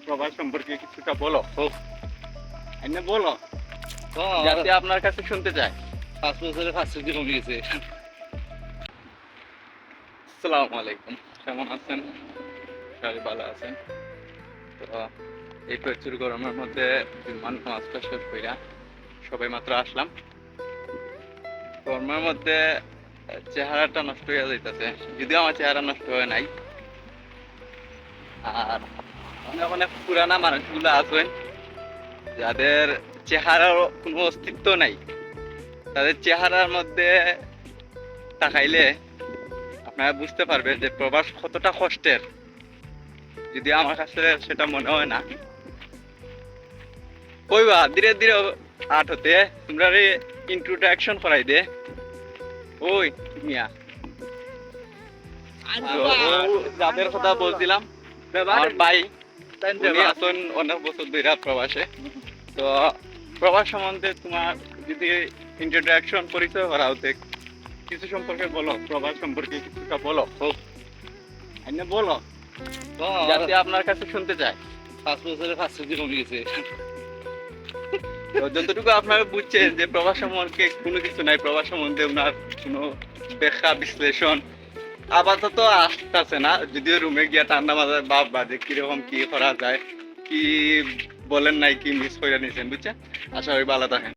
প্রবাস সম্পর্কে কিছুটা বলো হোক, এনে বলো যাতে আপনার কাছে শুনতে চাই। 5 বছরে 5 কেজি কমে গেছে। আসসালামু আলাইকুম, কেমন আছেন? সবাই ভালো আছেন তো? এই প্রচুর গরমের মধ্যে বিমান নামাজটা শেষ কইরা সবাই মাত্র আসলাম। গরমের মধ্যে চেহারাটা নষ্ট হয়ে যাইতেছে, যদিও আমার চেহারা নষ্ট হয় নাই। আর অনেক অনেক পুরানা মানুষগুলো আছেন যাদের চেহারার কোনো অস্তিত্ব নাই, তাদের চেহারার মধ্যে তাকাইলে আপনারা বুঝতে পারবেন যে প্রবাস কতটা কষ্টের, যদি আমার কাছে সেটা মনে হয় না। কইবা ধীরে ধীরে আট হতে তোমরা ইন্ট্রোডাকশন করাই দে। ওই মিয়া, যাদের কথা বলছিলাম আমার ভাই, উনি আছেন অনেক বছর ধরে প্রবাসে। তো প্রবাস সম্বন্ধে তোমার যদি ইন্ট্রোডাকশন পরিচয় করা হতে কিছু সম্পর্কে বলো, প্রবাস সম্পর্কে কিছুটা বলো হোক, এনে বলো যাতে আপনার কাছে শুনতে চাই। 5 বছরে 5 কেজি কমে গেছে। তো যতটুকু আপনারা বুঝছেন যে প্রবাস সম্পর্কে কোনো কিছু নাই, প্রবাস সম্বন্ধে ওনার কোনো ব্যাখ্যা বিশ্লেষণ আপাতত আসতেছে না, যদিও রুমে গিয়া ঠান্ডা মাথায় ভাব বাজে কিরকম কি করা যায়, কি বলেন নাই কি মিস করে নিয়েছেন, বুঝছেন? আশা করি ভালো থাকেন।